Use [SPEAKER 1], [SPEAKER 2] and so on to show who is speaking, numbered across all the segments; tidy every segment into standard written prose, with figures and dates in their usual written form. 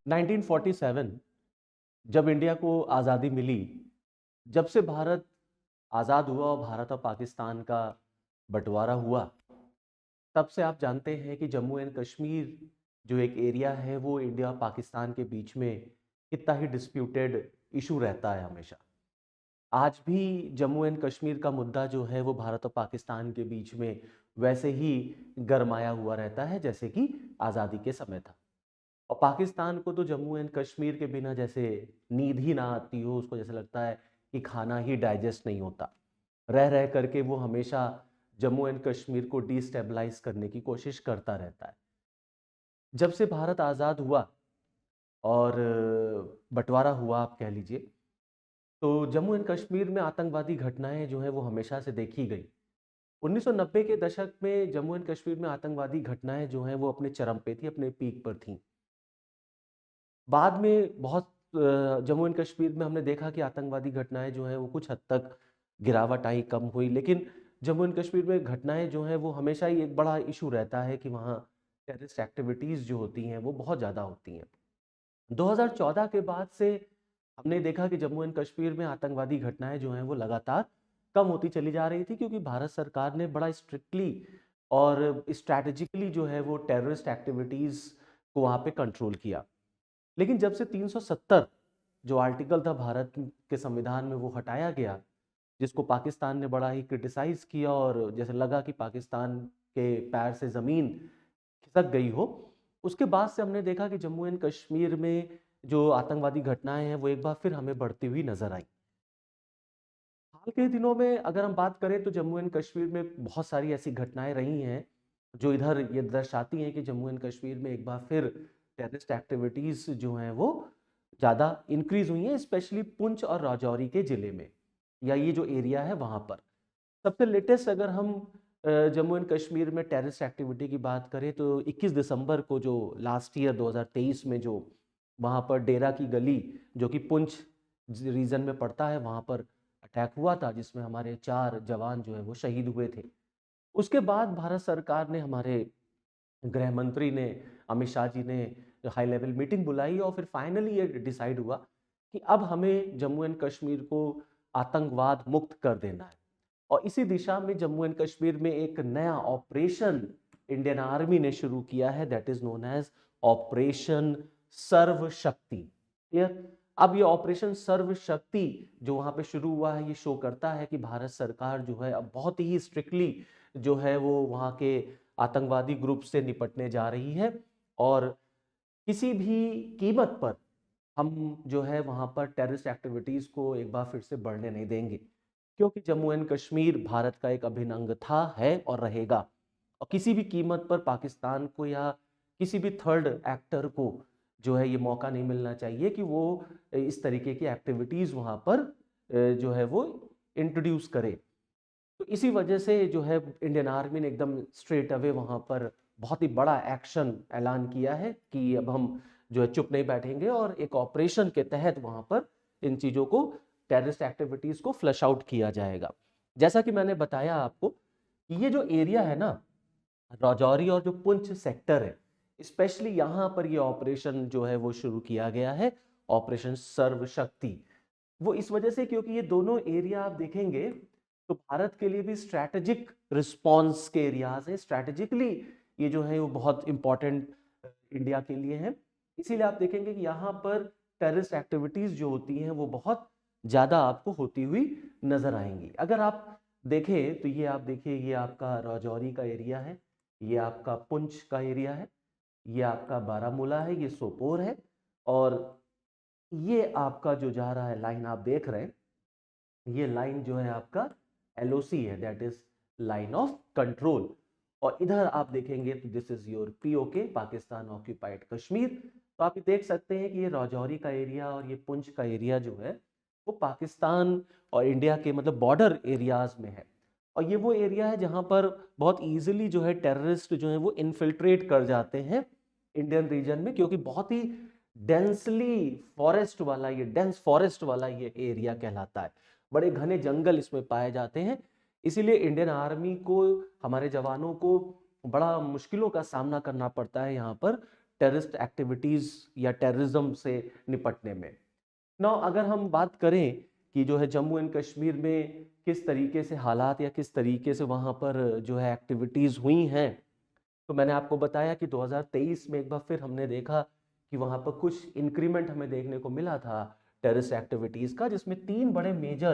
[SPEAKER 1] 1947 जब इंडिया को आज़ादी मिली, जब से भारत आज़ाद हुआ और भारत और पाकिस्तान का बंटवारा हुआ, तब से आप जानते हैं कि जम्मू एंड कश्मीर जो एक एरिया है वो इंडिया और पाकिस्तान के बीच में कितना ही डिस्प्यूटेड इशू रहता है हमेशा। आज भी जम्मू एंड कश्मीर का मुद्दा जो है वो भारत और पाकिस्तान के बीच में वैसे ही गरमाया हुआ रहता है जैसे कि आज़ादी के समय था। और पाकिस्तान को तो जम्मू एंड कश्मीर के बिना जैसे नींद ही ना आती हो, उसको जैसे लगता है कि खाना ही डाइजेस्ट नहीं होता। रह रह करके वो हमेशा जम्मू एंड कश्मीर को डिस्टेबलाइज करने की कोशिश करता रहता है। जब से भारत आज़ाद हुआ और बंटवारा हुआ आप कह लीजिए, तो जम्मू एंड कश्मीर में आतंकवादी घटनाएं जो है वो हमेशा से देखी गई। 1990 के दशक में जम्मू एंड कश्मीर में आतंकवादी घटनाएं जो हैं वो अपने चरम पे थी, अपने पीक पर थी। बाद में बहुत जम्मू एंड कश्मीर में हमने देखा कि आतंकवादी घटनाएं जो हैं वो कुछ हद तक गिरावट आई, कम हुई, लेकिन जम्मू एंड कश्मीर में घटनाएं जो हैं वो हमेशा ही एक बड़ा इशू रहता है कि वहाँ टेररिस्ट एक्टिविटीज़ जो होती हैं वो बहुत ज़्यादा होती हैं। 2014 के बाद से हमने देखा कि जम्मू एंड कश्मीर में आतंकवादी घटनाएं जो हैं वो लगातार कम होती चली जा रही थी, क्योंकि भारत सरकार ने बड़ा स्ट्रिक्टली और स्ट्रैटेजिकली जो है वो टेररिस्ट एक्टिविटीज़ को वहाँ पे कंट्रोल किया। लेकिन जब से 370 जो आर्टिकल था भारत के संविधान में वो हटाया गया, जिसको पाकिस्तान ने बड़ा ही क्रिटिसाइज किया और जैसे लगा कि पाकिस्तान के पैर से ज़मीन खिसक गई हो, उसके बाद से हमने देखा कि जम्मू एंड कश्मीर में जो आतंकवादी घटनाएं हैं वो एक बार फिर हमें बढ़ती हुई नजर आई। हाल के दिनों में अगर हम बात करें तो जम्मू एंड कश्मीर में बहुत सारी ऐसी घटनाएं रही हैं जो इधर ये दर्शाती हैं कि जम्मू एंड कश्मीर में एक बार फिर टेररिस्ट एक्टिविटीज़ जो हैं वो ज़्यादा इंक्रीज हुई हैं, स्पेशली पुंछ और राजौरी के ज़िले में, या ये जो एरिया है वहाँ पर। सबसे लेटेस्ट अगर हम जम्मू एंड कश्मीर में टेररिस्ट एक्टिविटी की बात करें तो 21 दिसंबर को जो लास्ट ईयर 2023 में जो वहाँ पर डेरा की गली जो कि पुंछ रीजन में पड़ता है वहाँ पर अटैक हुआ था, जिसमें हमारे 4 जवान जो है वो शहीद हुए थे। उसके बाद भारत सरकार ने, हमारे गृह मंत्री ने, अमित शाह जी ने हाई लेवल मीटिंग बुलाई और फिर फाइनली ये डिसाइड हुआ कि अब हमें जम्मू एंड कश्मीर को आतंकवाद मुक्त कर देना है। और इसी दिशा में जम्मू एंड कश्मीर में एक नया ऑपरेशन इंडियन आर्मी ने शुरू किया है, that is known as operation Sarv Shakti. Clear? अब ये ऑपरेशन सर्व शक्ति जो वहां पे शुरू हुआ है, ये शो करता है कि भारत सरकार जो है अब बहुत ही स्ट्रिक्टली जो है वो वहां के आतंकवादी ग्रुप से निपटने जा रही है, और किसी भी कीमत पर हम जो है वहां पर टेररिस्ट एक्टिविटीज को एक बार फिर से बढ़ने नहीं देंगे, क्योंकि जम्मू एंड कश्मीर भारत का एक अभिन्न अंग था, है और रहेगा। और किसी भी कीमत पर पाकिस्तान को या किसी भी थर्ड एक्टर को जो है ये मौका नहीं मिलना चाहिए कि वो इस तरीके की एक्टिविटीज वहां पर जो है वो इंट्रोड्यूस करे। तो इसी वजह से जो है इंडियन आर्मी ने एकदम स्ट्रेट अवे वहाँ पर बहुत ही बड़ा एक्शन ऐलान किया है कि अब हम जो है चुप नहीं बैठेंगे, और एक ऑपरेशन के तहत वहाँ पर इन चीज़ों को, टेररिस्ट एक्टिविटीज़ को फ्लश आउट किया जाएगा। जैसा कि मैंने बताया आपको कि ये जो एरिया है ना, राजौरी और जो पुंछ सेक्टर है, स्पेशली यहाँ पर ये ऑपरेशन जो है वो शुरू किया गया है, ऑपरेशन सर्व शक्ति। वो इस वजह से क्योंकि ये दोनों एरिया आप देखेंगे तो भारत के लिए भी स्ट्रैटेजिक रिस्पॉन्स के एरियाज हैं, स्ट्रैटेजिकली ये जो है वो बहुत इंपॉर्टेंट इंडिया के लिए है। इसीलिए आप देखेंगे कि यहाँ पर टेररिस्ट एक्टिविटीज जो होती हैं वो बहुत ज़्यादा आपको होती हुई नजर आएंगी। अगर आप देखें तो ये आप देखिए, ये आपका राजौरी का एरिया है, ये आपका पुंछ का एरिया है, ये आपका बारामूला है, ये सोपोर है, और ये आपका जो जा रहा है लाइन आप देख रहे हैं, ये लाइन जो है आपका एलओसी है, that is line of control. और इधर आप देखेंगे तो this is your PoK, Pakistan occupied Kashmir. तो आप ये देख सकते हैं कि ये राजौरी का एरिया और ये पुंछ का एरिया जो है वो पाकिस्तान और इंडिया के मतलब बॉर्डर एरियाज में है। और ये वो एरिया है जहाँ पर बहुत इजीली जो है टेररिस्ट जो है वो इन्फिल्ट्रेट कर जाते हैं इंडियन रीजन में, क्योंकि बहुत ही डेंसली फॉरेस्ट वाला, ये डेंस फॉरेस्ट वाला ये एरिया कहलाता है। बड़े घने जंगल इसमें पाए जाते हैं। इसीलिए इंडियन आर्मी को, हमारे जवानों को बड़ा मुश्किलों का सामना करना पड़ता है यहाँ पर टेररिस्ट एक्टिविटीज या टेररिज्म से निपटने में। ना अगर हम बात करें कि जो है जम्मू एंड कश्मीर में किस तरीके से हालात या किस तरीके से वहाँ पर जो है एक्टिविटीज हुई हैं, तो मैंने आपको बताया कि 2023 में एक बार फिर हमने देखा कि वहाँ पर कुछ इंक्रीमेंट हमें देखने को मिला था टेररिस्ट एक्टिविटीज़ का, जिसमें 3 बड़े मेजर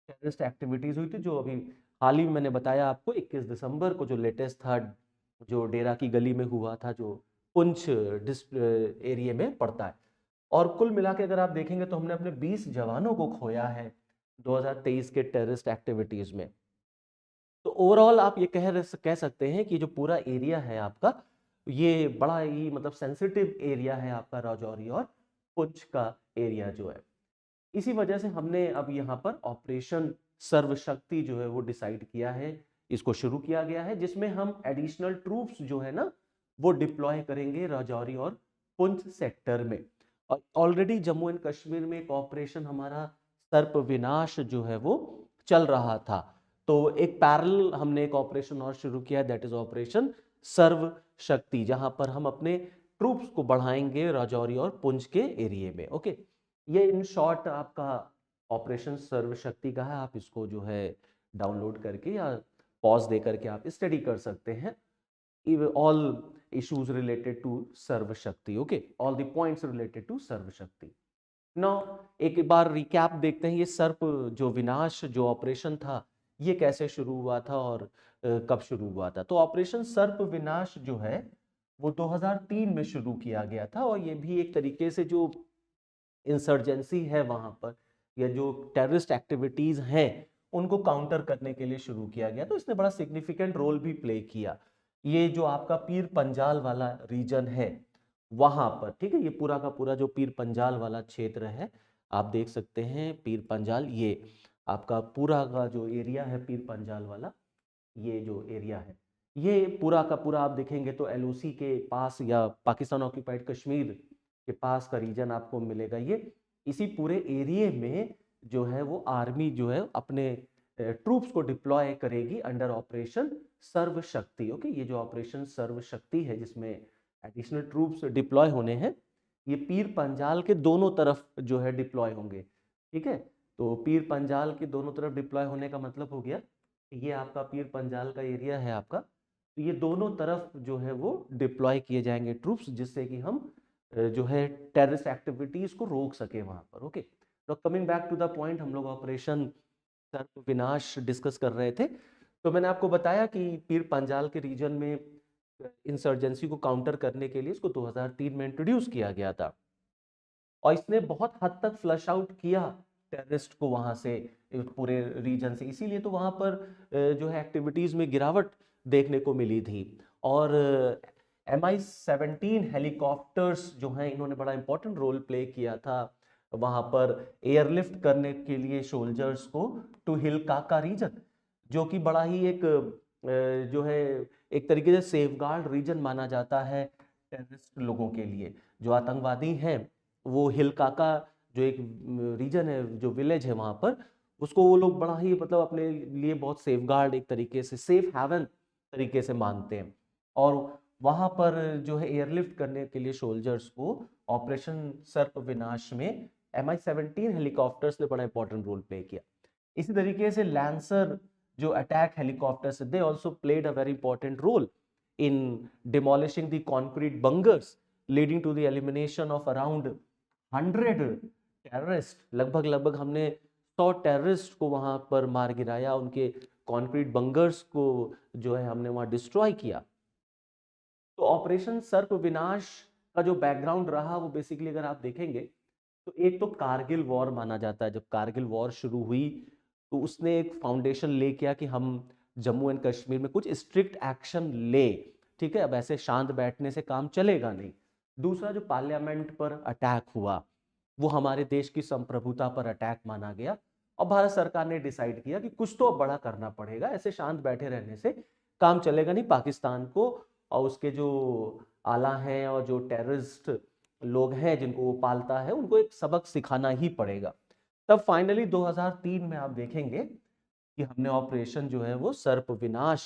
[SPEAKER 1] टेररिस्ट एक्टिविटीज़ हुई थी, जो अभी हाल ही में मैंने बताया आपको 21 दिसंबर को जो लेटेस्ट था, जो डेरा की गली में हुआ था, जो पुंछ एरिया में पड़ता है। और कुल मिला के अगर आप देखेंगे तो हमने अपने 20 जवानों को खोया है 2023 के टेररिस्ट एक्टिविटीज़ में। तो ओवरऑल आप ये कह सकते हैं कि जो पूरा एरिया है आपका, ये बड़ा ही मतलब सेंसिटिव एरिया है आपका राजौरी और पुंछ का एरिया जो है। इसी वजह से हमने अब यहाँ पर ऑपरेशन सर्वशक्ति जो है वो डिसाइड किया है, इसको शुरू किया गया है, जिसमें हम एडिशनल ट्रूप्स जो है ना वो डिप्लॉय करेंगे राजौरी और पुंछ सेक्टर में। और ऑलरेडी जम्मू एंड कश्मीर में एक ऑपरेशन हमारा सर्प विनाश जो है वो चल रहा था, तो एक पैरेलल हमने एक ऑपरेशन और शुरू किया, दैट इज ऑपरेशन सर्व शक्ति, जहां पर हम अपने ट्रूप्स को बढ़ाएंगे राजौरी और पुंछ के एरिया में। ओके, ये इन शॉर्ट आपका ऑपरेशन सर्व शक्ति का है। आप इसको जो है डाउनलोड करके या पॉज दे करके आप स्टडी कर सकते हैं, all issues related to सर्व शक्ति। Okay, all the points related to सर्व शक्ति। नाउ एक बार रिकैप देखते हैं, ये सर्प जो विनाश जो ऑपरेशन था ये कैसे शुरू हुआ था और कब शुरू हुआ था। तो ऑपरेशन सर्प विनाश जो है वो 2003 में शुरू किया गया था, और ये भी एक तरीके से जो इंसर्जेंसी है वहां पर या जो टेररिस्ट एक्टिविटीज हैं उनको काउंटर करने के लिए शुरू किया गया। तो इसने बड़ा सिग्निफिकेंट रोल भी प्ले किया। ये जो आपका पीर पंजाल वाला रीजन है वहां पर, ठीक है, ये पूरा का पूरा जो पीर पंजाल वाला क्षेत्र है आप देख सकते हैं, पीर पंजाल, ये आपका पूरा का जो एरिया है पीर पंजाल वाला, ये जो एरिया है ये पूरा का पूरा आप देखेंगे तो एलओसी के पास या पाकिस्तान ऑक्यूपाइड कश्मीर के पास का रीजन आपको मिलेगा। ये इसी पूरे एरिया में जो है वो आर्मी जो है अपने ट्रूप्स को डिप्लॉय करेगी अंडर ऑपरेशन सर्व शक्ति। ओके, ये जो ऑपरेशन सर्व शक्ति है जिसमें एडिशनल ट्रूप्स डिप्लॉय होने हैं, ये पीर पंजाल के दोनों तरफ जो है डिप्लॉय होंगे। ठीक है, तो पीर पंजाल के दोनों तरफ डिप्लॉय होने का मतलब हो गया ये आपका पीर पंजाल का एरिया है आपका, तो ये दोनों तरफ जो है वो डिप्लॉय किए जाएंगे ट्रूप्स, जिससे कि हम जो है टेररिस्ट एक्टिविटीज को रोक सके वहां पर। ओके, तो coming back to the point, हम लोग ऑपरेशन सर्प विनाश डिस्कस कर रहे थे। तो मैंने आपको बताया कि पीर पंजाल के रीजन में इंसर्जेंसी को काउंटर करने के लिए इसको 2003 में इंट्रोड्यूस किया गया था, और इसने बहुत हद तक फ्लश आउट किया टेररिस्ट को वहां से, पूरे रीजन से। इसीलिए तो वहां पर जो है एक्टिविटीज में गिरावट देखने को मिली थी। और MI-17 हेलीकॉप्टर्स जो हैं इन्होंने बड़ा इंपॉर्टेंट रोल प्ले किया था वहां पर एयरलिफ्ट करने के लिए सोल्जर्स को टू हिल काका रीजन, जो कि बड़ा ही एक जो है एक तरीके से सेफगार्ड रीजन माना जाता है टेररिस्ट लोगों के लिए। जो आतंकवादी हैं वो हिल काका जो एक रीजन है, जो विलेज है वहां पर, उसको वो लोग बड़ा ही मतलब अपने लिए बहुत सेफगार्ड, एक तरीके से सेफ हेवन तरीके से मानते हैं। और वहां पर जो है एयरलिफ्ट करने के लिए सोल्जर्स को ऑपरेशन सर्प विनाश में MI-17 हेलीकॉप्टर्स ने बड़ा इंपॉर्टेंट रोल प्ले किया। इसी तरीके से लैंसर जो attack helicopters, they also played a very important role in demolishing the concrete bunkers leading to the elimination of around 100 terrorist. लगभग हमने 100 टेररिस्ट को वहां पर मार गिराया, उनके कंक्रीट बंकर्स को जो है हमने वहां डिस्ट्रॉय किया। तो ऑपरेशन सर्प विनाश का जो बैकग्राउंड रहा वो बेसिकली अगर आप देखेंगे तो एक तो कारगिल वॉर माना जाता है। जब कारगिल वॉर शुरू हुई तो उसने एक फाउंडेशन ले किया कि हम जम्मू एंड कश्मीर में कुछ स्ट्रिक्ट एक्शन ले। ठीक है, अब ऐसे शांत बैठने से काम चलेगा नहीं। दूसरा जो पार्लियामेंट पर अटैक हुआ वो हमारे देश की संप्रभुता पर अटैक माना गया, और भारत सरकार ने डिसाइड किया कि कुछ तो बड़ा करना पड़ेगा, ऐसे शांत बैठे रहने से काम चलेगा नहीं। पाकिस्तान को और उसके जो आला हैं और जो टेररिस्ट लोग हैं जिनको वो पालता है, उनको एक सबक सिखाना ही पड़ेगा। तब फाइनली 2003 में आप देखेंगे कि हमने ऑपरेशन जो है वो सर्प विनाश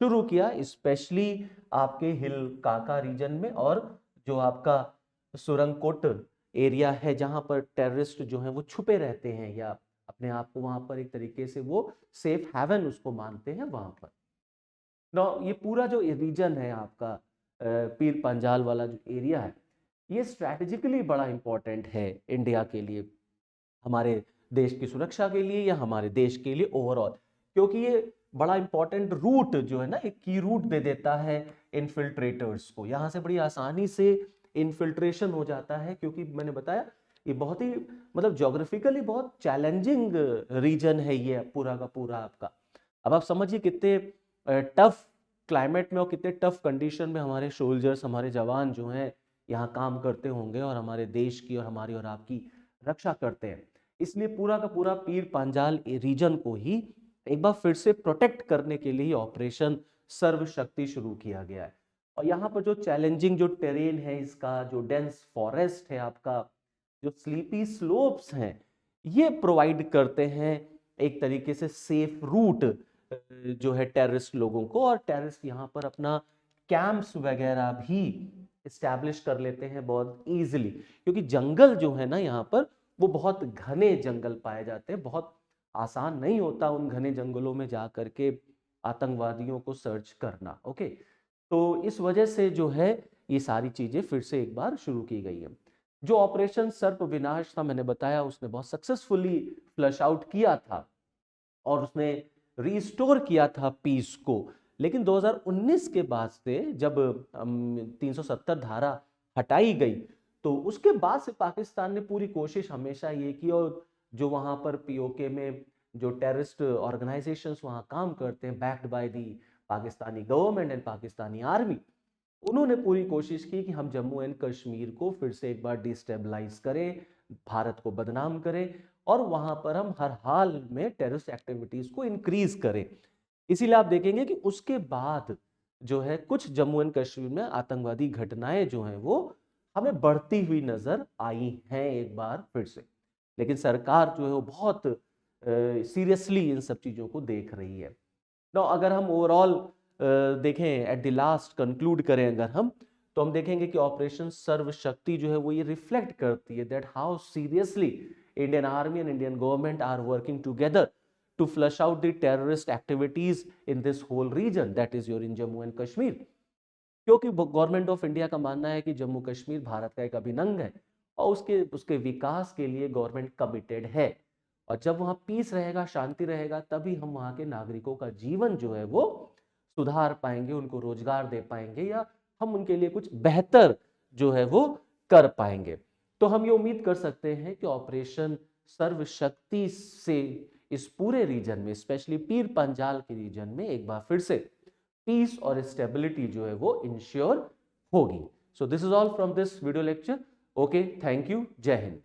[SPEAKER 1] शुरू किया, स्पेशली आपके हिल काका रीजन में और जो आपका सुरंगकोट एरिया है जहां पर टेररिस्ट जो है वो छुपे रहते हैं या अपने आप को वहां पर एक तरीके से वो सेफ हेवन उसको मानते हैं वहां पर। नो ये पूरा जो रीजन है आपका पीर पंजाल वाला जो एरिया है, ये स्ट्रैटेजिकली बड़ा इंपॉर्टेंट है इंडिया के लिए, हमारे देश की सुरक्षा के लिए या हमारे देश के लिए ओवरऑल, क्योंकि ये बड़ा इंपॉर्टेंट रूट जो है ना, एक की रूट दे देता है इन्फिल्ट्रेटर्स को। यहाँ से बड़ी आसानी से इन्फिल्ट्रेशन हो जाता है, क्योंकि मैंने बताया ये बहुत ही मतलब ज्योग्राफिकली बहुत चैलेंजिंग रीजन है ये पूरा का पूरा आपका। अब आप समझिए कितने टफ क्लाइमेट में और कितने टफ कंडीशन में हमारे सोल्जर्स, हमारे जवान जो हैं यहाँ काम करते होंगे और हमारे देश की और हमारी और आपकी रक्षा करते हैं। इसलिए पूरा का पूरा पीर पांजाल रीजन को ही एक बार फिर से प्रोटेक्ट करने के लिए ऑपरेशन सर्वशक्ति शुरू किया गया है। और यहाँ पर जो चैलेंजिंग जो टेरेन है इसका, जो डेंस फॉरेस्ट है आपका, जो स्लीपी स्लोप्स हैं, ये प्रोवाइड करते हैं एक तरीके से सेफ रूट जो है टेररिस्ट लोगों को। और टेररिस्ट यहाँ पर अपना कैंप्स वगैरह भी इस्टेब्लिश कर लेते हैं बहुत इजीली, क्योंकि जंगल जो है ना यहाँ पर वो बहुत घने जंगल पाए जाते हैं। बहुत आसान नहीं होता उन घने जंगलों में जा करके आतंकवादियों को सर्च करना। ओके, तो इस वजह से जो है ये सारी चीजें फिर से एक बार शुरू की गई है। जो ऑपरेशन सर्प विनाश था, मैंने बताया उसने बहुत सक्सेसफुली फ्लश आउट किया था और उसने रिस्टोर किया था पीस को। लेकिन 2019 के बाद से जब 370 धारा हटाई गई, तो उसके बाद से पाकिस्तान ने पूरी कोशिश हमेशा ये की, और जो वहाँ पर पीओके में जो टेररिस्ट ऑर्गेनाइजेशंस वहाँ काम करते हैं backed by the Pakistani government and Pakistani army, उन्होंने पूरी कोशिश की कि हम जम्मू एंड कश्मीर को फिर से एक बार डिस्टेबलाइज करें, भारत को बदनाम करें और वहां पर हम हर हाल में टेररिस्ट एक्टिविटीज को इंक्रीज करें। इसीलिए आप देखेंगे कि उसके बाद जो है कुछ जम्मू एंड कश्मीर में आतंकवादी घटनाएं जो हैं वो हमें बढ़ती हुई नजर आई हैं एक बार फिर से। लेकिन सरकार जो है वो बहुत सीरियसली इन सब चीजों को देख रही है। नो अगर हम ओवरऑल देखें, एट द लास्ट कंक्लूड करें अगर हम, तो हम देखेंगे कि ऑपरेशन सर्वशक्ति जो है वो ये रिफ्लेक्ट करती है that how seriously Indian army and Indian government are working together to flush out the terrorist activities in this whole region that is your in Jammu and Kashmir. क्योंकि गवर्नमेंट ऑफ इंडिया का मानना है कि जम्मू कश्मीर भारत का एक अभिन्न अंग है और उसके विकास के लिए गवर्नमेंट कमिटेड है। और जब वहाँ पीस रहेगा, शांति रहेगा, तभी हम वहाँ के नागरिकों का जीवन जो है वो सुधार पाएंगे, उनको रोजगार दे पाएंगे या हम उनके लिए कुछ बेहतर जो है वो कर पाएंगे। तो हम ये उम्मीद कर सकते हैं कि ऑपरेशन सर्वशक्ति से इस पूरे रीजन में, स्पेशली पीर पंजाल के रीजन में एक बार फिर से पीस और स्टेबिलिटी जो है वो इंश्योर होगी। So this is all from this video lecture. Okay, thank you, जय हिंद।